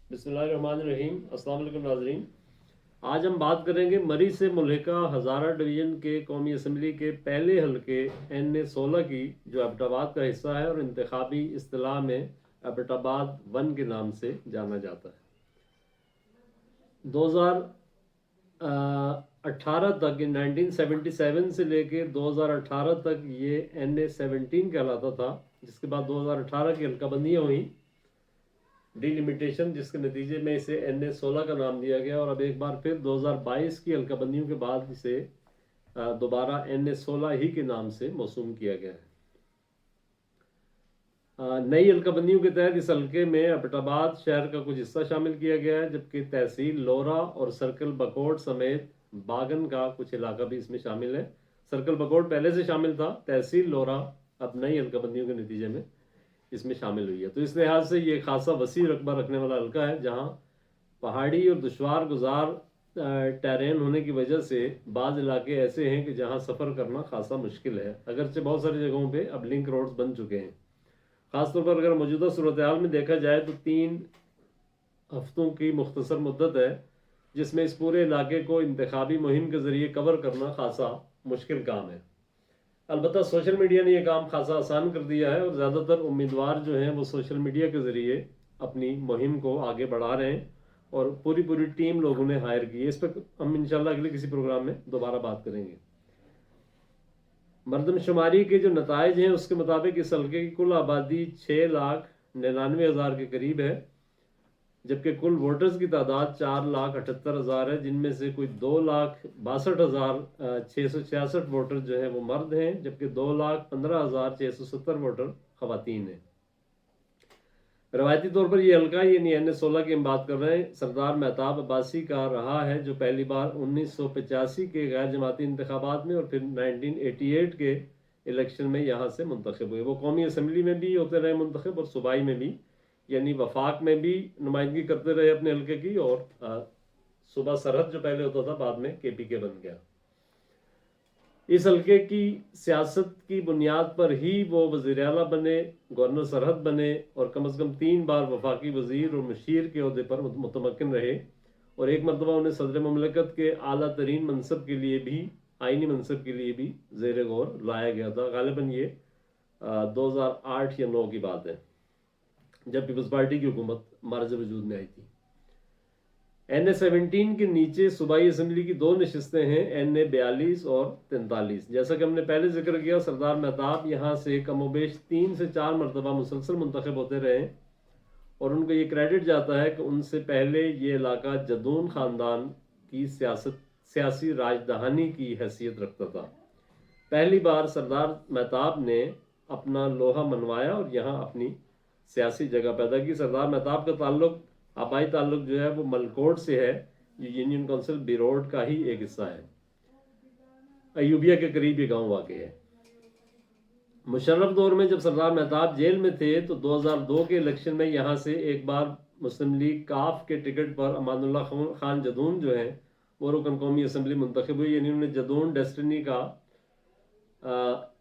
بسم اللہ الرحمن الرحیم۔ السلام علیکم ناظرین، آج ہم بات کریں گے مری سے ملحقہ ہزارہ ڈویژن کے قومی اسمبلی کے پہلے حلقے NA-16 کی، جو ایبٹ آباد کا حصہ ہے اور انتخابی اصطلاح میں ایبٹ آباد 1 کے نام سے جانا جاتا ہے۔ 2018 تک، 1977 سے لے کے 2018 تک یہ NA-17 کہلاتا تھا، جس کے بعد 2018 کی حلقہ بندیاں ہوئیں، ڈی لمیٹیشن، جس کے نتیجے میں اسے NA-16 کا نام دیا گیا، اور اب ایک بار پھر 2022 کی حلقہ بندیوں کے بعد اسے دوبارہ NA-16 ہی کے نام سے موسوم کیا گیا ہے۔ نئی حلقہ بندیوں کے تحت اس حلقے میں ایبٹ آباد شہر کا کچھ حصہ شامل کیا گیا ہے، جبکہ تحصیل لورا اور سرکل بکوٹ سمیت باگن کا کچھ علاقہ بھی اس میں شامل ہے۔ سرکل بکوٹ پہلے سے شامل تھا، تحصیل لورا اب نئی حلقہ بندیوں کے نتیجے میں اس میں شامل ہوئی ہے۔ تو اس لحاظ سے یہ خاصا وسیع رقبہ رکھنے والا حلقہ ہے، جہاں پہاڑی اور دشوار گزار ٹیرین ہونے کی وجہ سے بعض علاقے ایسے ہیں کہ جہاں سفر کرنا خاصا مشکل ہے، اگرچہ بہت ساری جگہوں پہ اب لنک روڈز بن چکے ہیں۔ خاص طور پر اگر موجودہ صورتحال میں دیکھا جائے تو 3 ہفتوں کی مختصر مدت ہے، جس میں اس پورے علاقے کو انتخابی مہم کے ذریعے کور کرنا خاصا مشکل کام ہے۔ البتہ سوشل میڈیا نے یہ کام خاصا آسان کر دیا ہے، اور زیادہ تر امیدوار جو ہیں وہ سوشل میڈیا کے ذریعے اپنی مہم کو آگے بڑھا رہے ہیں، اور پوری ٹیم لوگوں نے ہائر کی ہے۔ اس پہ ہم انشاءاللہ اگلے کسی پروگرام میں دوبارہ بات کریں گے۔ مردم شماری کے جو نتائج ہیں اس کے مطابق اس حلقے کی کل آبادی 6,99,000 کے قریب ہے، جبکہ کل ووٹرز کی تعداد 4,78,000 ہے، جن میں سے کوئی 2,62,666 ووٹر جو ہیں وہ مرد ہیں، جبکہ 2,15,670 ووٹر خواتین ہیں۔ روایتی طور پر یہ حلقہ، یعنی NA-16 کی ہم بات کر رہے ہیں، سردار مہتاب عباسی کا رہا ہے، جو پہلی بار 1985 کے غیر جماعتی انتخابات میں اور پھر 1988 کے الیکشن میں یہاں سے منتخب ہوئے۔ وہ قومی اسمبلی میں بھی ہوتے رہے منتخب، اور صوبائی میں بھی، یعنی وفاق میں بھی نمائندگی کرتے رہے اپنے حلقے کی، اور صوبہ سرحد جو پہلے ہوتا تھا بعد میں KPK بن گیا۔ اس حلقے کی سیاست کی بنیاد پر ہی وہ وزیر اعلیٰ بنے، گورنر سرحد بنے، اور کم از کم 3 بار وفاقی وزیر اور مشیر کے عہدے پر متمکن رہے، اور ایک مرتبہ انہیں صدر مملکت کے اعلیٰ ترین منصب کے لیے بھی، آئینی منصب کے لیے بھی زیر غور لایا گیا تھا۔ غالباً یہ 2008 یا 2009 کی بات ہے، جب پیپلز پارٹی کی حکومت مارج وجود میں آئی تھی۔ NA-17 کے نیچے صوبائی اسمبلی کی 2 نشستیں ہیں، NA-42 اور 43۔ جیسا کہ ہم نے پہلے ذکر کیا، سردار مہتاب یہاں سے کم و بیش 3 سے 4 مرتبہ مسلسل منتخب ہوتے رہے، اور ان کو یہ کریڈٹ جاتا ہے کہ ان سے پہلے یہ علاقہ جدون خاندان کی سیاسی راجدھانی کی حیثیت رکھتا تھا۔ پہلی بار سردار مہتاب نے اپنا لوہا منوایا اور یہاں اپنی سیاسی جگہ پیدا کی۔ سردار مہتاب کا تعلق، آبائی تعلق جو ہے وہ ملکوٹ سے ہے، جو یونین کونسل بیروڈ کا ہی ایک حصہ ہے۔ ایوبیہ کے قریب یہ گاؤں واقع ہے۔ مشرف دور میں جب سردار مہتاب جیل میں تھے تو 2002 کے الیکشن میں یہاں سے ایک بار مسلم لیگ کاف کے ٹکٹ پر امان اللہ خان جدون جو ہیں وہ رکن قومی اسمبلی منتخب ہوئی، یعنی انہوں نے جدون ڈیسٹنی کا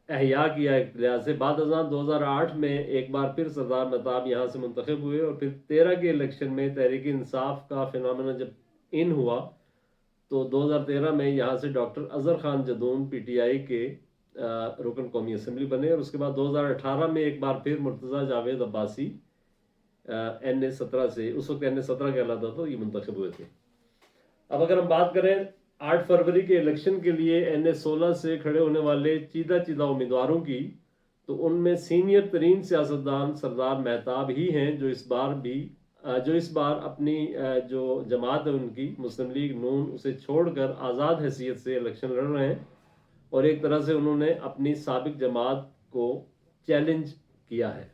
احیاء کیا ایک لحاظ سے۔ بعد ازاں 2008 میں ایک بار پھر سردار مہتاب یہاں سے منتخب ہوئے، اور پھر 13 کے الیکشن میں تحریک انصاف کا فنامنا جب ان ہوا تو 2013 میں یہاں سے ڈاکٹر اظہر خان جدون PTI کے رکن قومی اسمبلی بنے، اور اس کے بعد 2018 میں ایک بار پھر مرتضیٰ جاوید عباسی NA-17 سے، اس وقت NA-17 کہلاتا تھا، یہ منتخب ہوئے تھے۔ اب اگر ہم بات کریں 8 فروری کے الیکشن کے لیے NA-16 سے کھڑے ہونے والے چیدہ امیدواروں کی، تو ان میں سینئر ترین سیاستدان سردار مہتاب ہی ہیں، جو اس بار اپنی جو جماعت ہے ان کی مسلم لیگ نون، اسے چھوڑ کر آزاد حیثیت سے الیکشن لڑ رہے ہیں، اور ایک طرح سے انہوں نے اپنی سابق جماعت کو چیلنج کیا ہے۔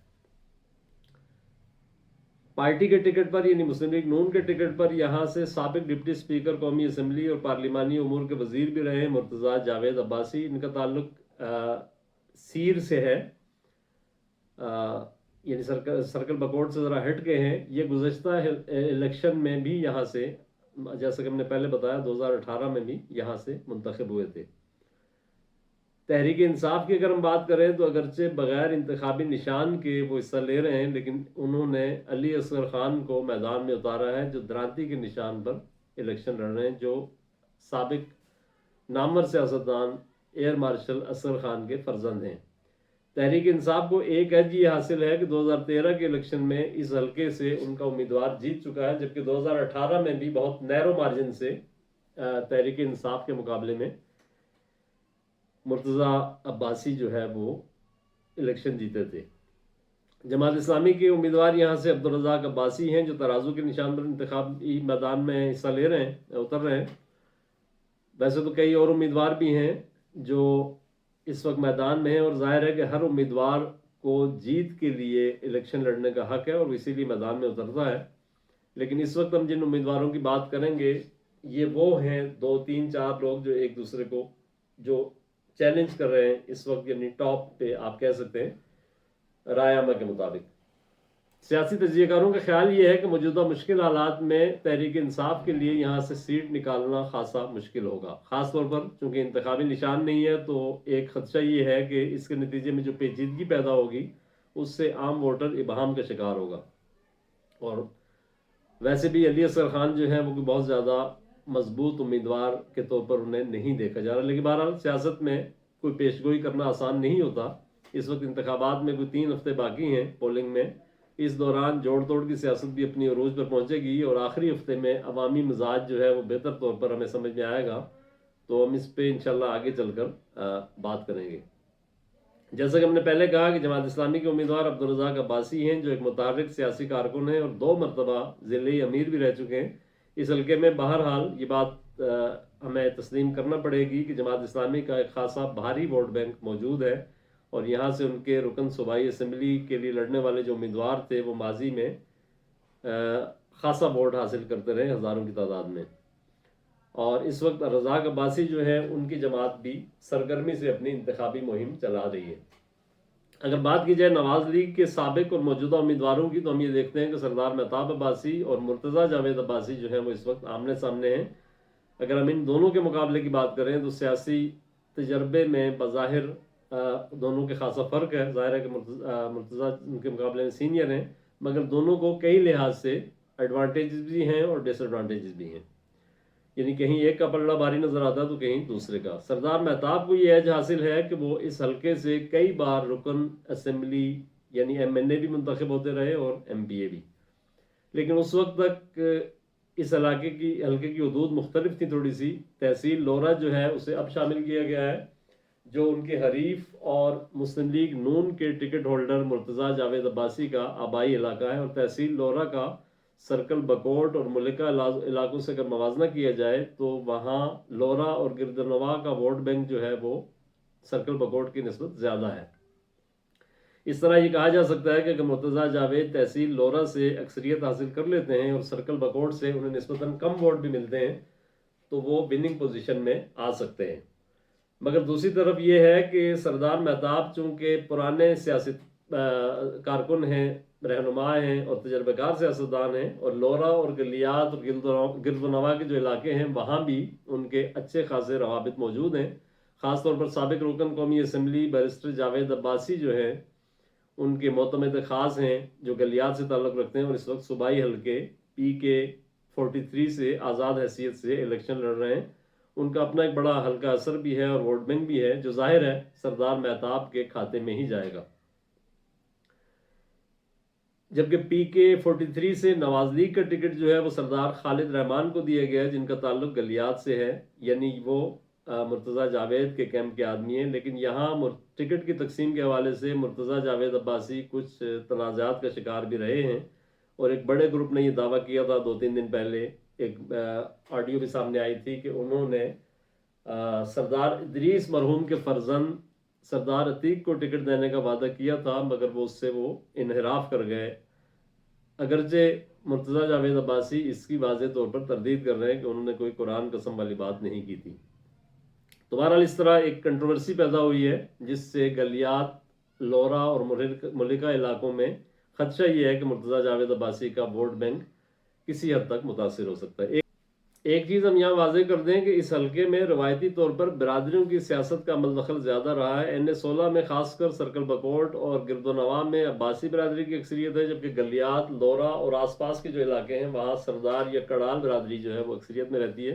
پارٹی کے ٹکٹ پر، یعنی مسلم لیگ نون کے ٹکٹ پر، یہاں سے سابق ڈپٹی اسپیکر قومی اسمبلی اور پارلیمانی امور کے وزیر بھی رہے مرتضیٰ جاوید عباسی۔ ان کا تعلق سیر سے ہے، یعنی سرکل بکوٹ سے ذرا ہٹ کے ہیں۔ یہ گزشتہ الیکشن میں بھی یہاں سے، جیسا کہ ہم نے پہلے بتایا، 2018 میں بھی یہاں سے منتخب ہوئے تھے۔ تحریک انصاف کی اگر ہم بات کریں تو اگرچہ بغیر انتخابی نشان کے وہ حصہ لے رہے ہیں، لیکن انہوں نے علی اصغر خان کو میدان میں اتارا ہے، جو درانتی کے نشان پر الیکشن لڑ رہے ہیں، جو سابق نامور سیاستدان ایئر مارشل اصغر خان کے فرزند ہیں۔ تحریک انصاف کو ایک ایج یہ حاصل ہے کہ 2013 کے الیکشن میں اس حلقے سے ان کا امیدوار جیت چکا ہے، جبکہ 2018 میں بھی بہت نیرو مارجن سے تحریک انصاف کے مقابلے میں مرتضیٰ عباسی جو ہے وہ الیکشن جیتے تھے۔ جماعت اسلامی کے امیدوار یہاں سے عبدالرزاق عباسی ہیں، جو ترازو کے نشان پر انتخابی میدان میں حصہ لے رہے ہیں، اتر رہے ہیں۔ ویسے تو کئی اور امیدوار بھی ہیں جو اس وقت میدان میں ہیں، اور ظاہر ہے کہ ہر امیدوار کو جیت کے لیے الیکشن لڑنے کا حق ہے اور اسی لیے میدان میں اترتا ہے، لیکن اس وقت ہم جن امیدواروں کی بات کریں گے یہ وہ ہیں 2 3 4 لوگ جو ایک دوسرے کو جو چیلنج کر رہے ہیں اس وقت، یعنی ٹاپ پہ آپ کہہ سکتے ہیں رائے عامہ کے مطابق۔ سیاسی تجزیہ کاروں کا خیال یہ ہے کہ موجودہ مشکل حالات میں تحریک انصاف کے لیے یہاں سے سیٹ نکالنا خاصا مشکل ہوگا، خاص طور پر چونکہ انتخابی نشان نہیں ہے، تو ایک خدشہ یہ ہے کہ اس کے نتیجے میں جو پیچیدگی پیدا ہوگی اس سے عام ووٹر ابہام کا شکار ہوگا، اور ویسے بھی علی اصغر خان جو ہیں وہ کوئی بہت زیادہ مضبوط امیدوار کے طور پر انہیں نہیں دیکھا جا رہا، لیکن بہرحال سیاست میں کوئی پیشگوئی کرنا آسان نہیں ہوتا۔ اس وقت انتخابات میں کوئی 3 ہفتے باقی ہیں پولنگ میں، اس دوران جوڑ توڑ کی سیاست بھی اپنی عروج پر پہنچے گی، اور آخری ہفتے میں عوامی مزاج جو ہے وہ بہتر طور پر ہمیں سمجھ میں آئے گا، تو ہم اس پہ انشاءاللہ آگے چل کر بات کریں گے۔ جیسا کہ ہم نے پہلے کہا کہ جماعت اسلامی کے امیدوار عبدالرزاق عباسی ہیں، جو ایک متحرک سیاسی کارکن ہیں اور 2 مرتبہ ضلعی امیر بھی رہ چکے ہیں اس حلقے میں۔ بہرحال یہ بات ہمیں تسلیم کرنا پڑے گی کہ جماعت اسلامی کا ایک خاصا بھاری ووٹ بینک موجود ہے، اور یہاں سے ان کے رکن صوبائی اسمبلی کے لیے لڑنے والے جو امیدوار تھے وہ ماضی میں خاصا ووٹ حاصل کرتے رہے، ہزاروں کی تعداد میں، اور اس وقت رزاق عباسی جو ہے ان کی جماعت بھی سرگرمی سے اپنی انتخابی مہم چلا رہی ہے۔ اگر بات کی جائے نواز لیگ کے سابق اور موجودہ امیدواروں کی، تو ہم یہ دیکھتے ہیں کہ سردار مہتاب عباسی اور مرتضیٰ جاوید عباسی جو ہیں وہ اس وقت آمنے سامنے ہیں۔ اگر ہم ان دونوں کے مقابلے کی بات کریں تو سیاسی تجربے میں بظاہر دونوں کے خاصا فرق ہے، ظاہر ہے کہ مرتضیٰ ان کے مقابلے میں سینئر ہیں، مگر دونوں کو کئی لحاظ سے ایڈوانٹیجز بھی ہیں اور ڈس ایڈوانٹیجز بھی ہیں، یعنی کہیں ایک کا پلڑا بھاری نظر آتا ہے تو کہیں دوسرے کا۔ سردار مہتاب کو یہ ایج حاصل ہے کہ وہ اس حلقے سے کئی بار رکن اسمبلی یعنی MNA بھی منتخب ہوتے رہے اور MPA بھی، لیکن اس وقت تک اس حلقے کی حدود مختلف تھی تھوڑی سی۔ تحصیل لورا جو ہے اسے اب شامل کیا گیا ہے، جو ان کے حریف اور مسلم لیگ نون کے ٹکٹ ہولڈر مرتضیٰ جاوید عباسی کا آبائی علاقہ ہے، اور تحصیل لورا کا سرکل بکوٹ اور ملکہ علاقوں سے اگر موازنہ کیا جائے تو وہاں لورا اور گردنواں کا ووٹ بینک جو ہے وہ سرکل بکوٹ کی نسبت زیادہ ہے۔ اس طرح یہ کہا جا سکتا ہے کہ اگر مرتضیٰ جاوید تحصیل لورا سے اکثریت حاصل کر لیتے ہیں اور سرکل بکوٹ سے انہیں نسبتاً کم ووٹ بھی ملتے ہیں تو وہ وننگ پوزیشن میں آ سکتے ہیں۔ مگر دوسری طرف یہ ہے کہ سردار مہتاب چونکہ پرانے سیاسی کارکن ہیں، رہنما ہیں اور تجربہ کار سیاستدان ہیں، اور لورا اور گلیات اور گرد و نواح کے جو علاقے ہیں وہاں بھی ان کے اچھے خاصے روابط موجود ہیں، خاص طور پر سابق رکن قومی اسمبلی بیرسٹر جاوید عباسی جو ہیں ان کے معتمد خاص ہیں جو گلیات سے تعلق رکھتے ہیں، اور اس وقت صوبائی حلقے PK 43 سے آزاد حیثیت سے الیکشن لڑ رہے ہیں۔ ان کا اپنا ایک بڑا حلقہ اثر بھی ہے اور ووٹ بینک بھی ہے، جو ظاہر ہے سردار مہتاب کے کھاتے میں ہی جائے گا۔ جبکہ PK 43 سے نواز لیگ کا ٹکٹ جو ہے وہ سردار خالد رحمان کو دیا گیا ہے، جن کا تعلق گلیات سے ہے، یعنی وہ مرتضیٰ جاوید کے کیمپ کے آدمی ہیں، لیکن یہاں ٹکٹ کی تقسیم کے حوالے سے مرتضیٰ جاوید عباسی کچھ تنازعات کا شکار بھی رہے ہیں، اور ایک بڑے گروپ نے یہ دعویٰ کیا تھا 2-3 دن پہلے، ایک آڈیو بھی سامنے آئی تھی کہ انہوں نے سردار ادریس مرحوم کے فرزند سردار عتیق کو ٹکٹ دینے کا وعدہ کیا تھا، مگر وہ اس سے انحراف کر گئے، اگرچہ مرتضیٰ جاوید عباسی اس کی واضح طور پر تردید کر رہے ہیں کہ انہوں نے کوئی قرآن قسم والی بات نہیں کی تھی۔ تو بہرحال اس طرح ایک کنٹروورسی پیدا ہوئی ہے، جس سے گلیات، لورا اور ملکہ علاقوں میں خدشہ یہ ہے کہ مرتضیٰ جاوید عباسی کا ووٹ بینک کسی حد تک متاثر ہو سکتا ہے۔ ایک چیز ہم یہاں واضح کر دیں کہ اس حلقے میں روایتی طور پر برادریوں کی سیاست کا عمل دخل زیادہ رہا ہے۔ این16 میں خاص کر سرکل بکوٹ اور گرد و نواح میں عباسی برادری کی اکثریت ہے، جبکہ گلیات، لورا اور آس پاس کے جو علاقے ہیں وہاں سردار یا کڑال برادری جو ہے وہ اکثریت میں رہتی ہے۔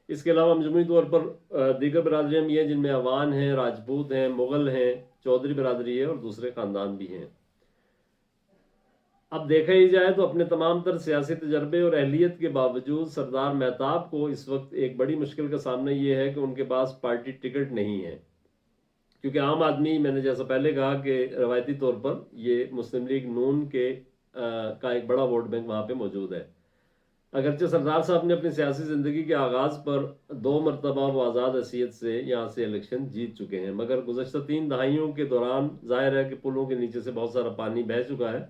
اس کے علاوہ مجموعی طور پر دیگر برادریاں بھی ہیں، جن میں عوان ہیں، راجپوت ہیں، مغل ہیں، چودھری برادری ہے اور دوسرے خاندان بھی ہیں۔ اب دیکھا ہی جائے تو اپنے تمام تر سیاسی تجربے اور اہلیت کے باوجود سردار مہتاب کو اس وقت ایک بڑی مشکل کا سامنا یہ ہے کہ ان کے پاس پارٹی ٹکٹ نہیں ہے، کیونکہ عام آدمی، میں نے جیسا پہلے کہا کہ روایتی طور پر یہ مسلم لیگ نون کا ایک بڑا ووٹ بینک وہاں پہ موجود ہے۔ اگرچہ سردار صاحب نے اپنی سیاسی زندگی کے آغاز پر 2 مرتبہ وہ آزاد حیثیت سے یہاں سے الیکشن جیت چکے ہیں، مگر گزشتہ 3 دہائیوں کے دوران ظاہر ہے کہ پلوں کے نیچے سے بہت سارا پانی بہہ چکا ہے۔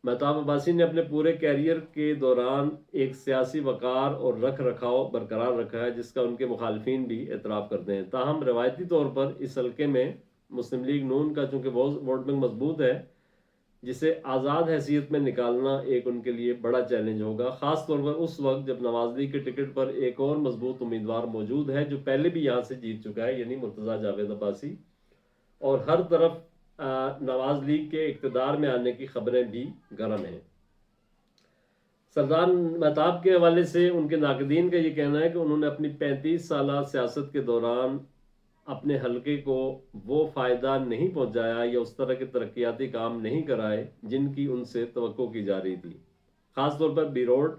مہتاب عباسی نے اپنے پورے کیریئر کے دوران ایک سیاسی وقار اور رکھ رکھاؤ برقرار رکھا ہے، جس کا ان کے مخالفین بھی اعتراف کرتے ہیں۔ تاہم روایتی طور پر اس حلقے میں مسلم لیگ نون کا چونکہ ووٹ بینک مضبوط ہے، جسے آزاد حیثیت میں نکالنا ایک ان کے لیے بڑا چیلنج ہوگا، خاص طور پر اس وقت جب نواز لیگ کے ٹکٹ پر ایک اور مضبوط امیدوار موجود ہے جو پہلے بھی یہاں سے جیت چکا ہے، یعنی مرتضیٰ جاوید عباسی، اور ہر طرف نواز لیگ کے اقتدار میں آنے کی خبریں بھی گرم ہیں۔ سردار مہتاب کے حوالے سے ان کے ناقدین کا یہ کہنا ہے کہ انہوں نے اپنی 35 سالہ سیاست کے دوران اپنے حلقے کو وہ فائدہ نہیں پہنچایا یا اس طرح کے ترقیاتی کام نہیں کرائے جن کی ان سے توقع کی جا رہی تھی۔ خاص طور پر بیروڈ،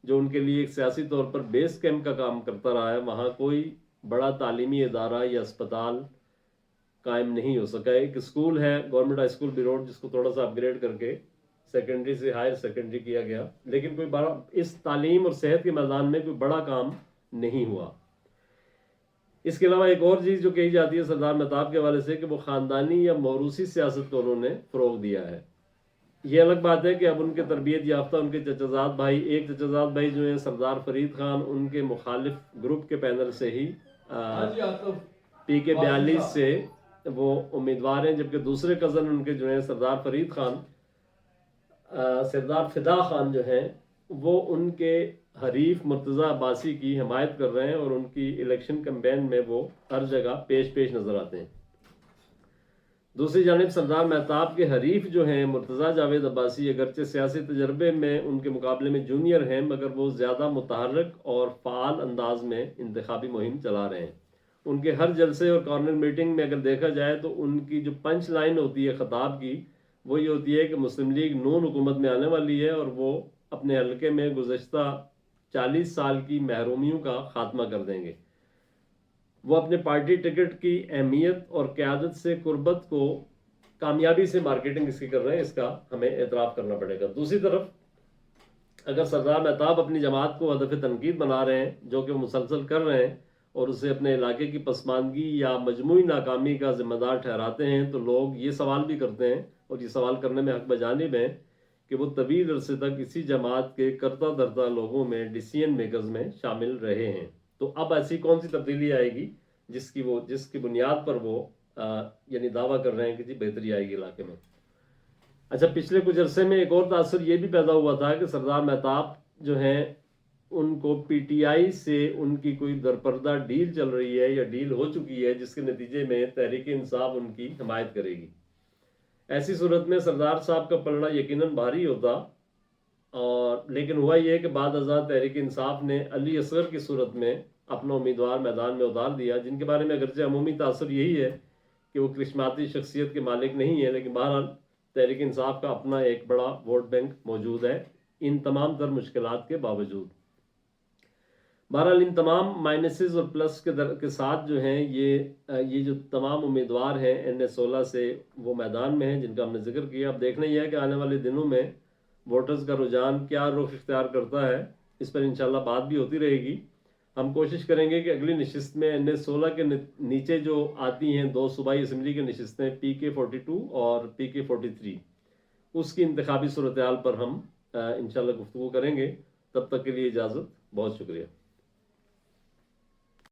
جو ان کے لیے ایک سیاسی طور پر بیس کیمپ کا کام کرتا رہا ہے، وہاں کوئی بڑا تعلیمی ادارہ یا اسپتال قائم نہیں ہو سکا۔ ایک اسکول ہے گورنمنٹ ہائی اسکول بیروڈ، جس کو تھوڑا سا اپ گریڈ کر کے سیکنڈری سے ہائر سیکنڈری کیا گیا، لیکن کوئی بڑا اس تعلیم اور صحت کے میدان میں کوئی بڑا کام نہیں ہوا۔ اس کے علاوہ ایک اور چیز جو کہی جاتی ہے سردار مہتاب کے حوالے سے کہ وہ خاندانی یا موروثی سیاست کو انہوں نے فروغ دیا ہے۔ یہ الگ بات ہے کہ اب ان کے تربیت یافتہ ان کے چچا زاد بھائی جو ہیں سردار فرید خان، ان کے مخالف گروپ کے پینل سے ہی پی کے 42 سے وہ امیدوار ہیں، جبکہ دوسرے کزن ان کے جو ہیں سردار فدا خان جو ہیں وہ ان کے حریف مرتضیٰ عباسی کی حمایت کر رہے ہیں اور ان کی الیکشن کمپین میں وہ ہر جگہ پیش نظر آتے ہیں۔ دوسری جانب سردار مہتاب کے حریف جو ہیں مرتضیٰ جاوید عباسی، اگرچہ سیاسی تجربے میں ان کے مقابلے میں جونیئر ہیں، مگر وہ زیادہ متحرک اور فعال انداز میں انتخابی مہم چلا رہے ہیں۔ ان کے ہر جلسے اور کارنر میٹنگ میں اگر دیکھا جائے تو ان کی جو پنچ لائن ہوتی ہے خطاب کی، وہ یہ ہوتی ہے کہ مسلم لیگ نون حکومت میں آنے والی ہے اور وہ اپنے حلقے میں گزشتہ 40 سال کی محرومیوں کا خاتمہ کر دیں گے۔ وہ اپنے پارٹی ٹکٹ کی اہمیت اور قیادت سے قربت کو کامیابی سے مارکیٹنگ اس کی کر رہے ہیں، اس کا ہمیں اعتراف کرنا پڑے گا۔ دوسری طرف اگر سردار مہتاب اپنی جماعت کو ہدف تنقید بنا رہے ہیں، جو کہ وہ مسلسل کر رہے ہیں، اور اسے اپنے علاقے کی پسماندگی یا مجموعی ناکامی کا ذمہ دار ٹھہراتے ہیں، تو لوگ یہ سوال بھی کرتے ہیں اور یہ سوال کرنے میں حق بجانب ہیں کہ وہ طویل عرصے تک اسی جماعت کے کرتا دھرتا لوگوں میں ڈیسیژن میکرز میں شامل رہے ہیں۔ تو اب ایسی کون سی تبدیلی آئے گی جس کی بنیاد پر وہ یعنی دعویٰ کر رہے ہیں کہ جی بہتری آئے گی علاقے میں۔ اچھا، پچھلے کچھ عرصے میں ایک اور تاثر یہ بھی پیدا ہوا تھا کہ سردار مہتاب جو ہیں ان کو پی ٹی آئی سے ان کی کوئی درپردہ ڈیل چل رہی ہے یا ڈیل ہو چکی ہے، جس کے نتیجے میں تحریک انصاف ان کی حمایت کرے گی۔ ایسی صورت میں سردار صاحب کا پلڑا یقیناً بھاری ہوتا، لیکن ہوا یہ کہ بعد ازاں تحریک انصاف نے علی اصغر کی صورت میں اپنا امیدوار میدان میں اتار دیا، جن کے بارے میں اگرچہ عمومی تاثر یہی ہے کہ وہ کرشماتی شخصیت کے مالک نہیں ہیں، لیکن بہرحال تحریک انصاف کا اپنا ایک بڑا ووٹ بینک موجود ہے ان تمام تر مشکلات کے باوجود۔ بہرحال ان تمام مائنسز اور پلس کے ساتھ جو ہیں یہ جو تمام امیدوار ہیں NS16 سے وہ میدان میں ہیں جن کا ہم نے ذکر کیا۔ اب دیکھنا یہ ہے کہ آنے والے دنوں میں ووٹرز کا رجحان کیا رخ اختیار کرتا ہے، اس پر انشاءاللہ بات بھی ہوتی رہے گی۔ ہم کوشش کریں گے کہ اگلی نشست میں NS16 کے نیچے جو آتی ہیں 2 صوبائی اسمبلی کی نشستیں PK42 اور PK43، اس کی انتخابی صورتحال پر ہم انشاءاللہ گفتگو کریں گے۔ تب تک کے لیے اجازت، بہت شکریہ۔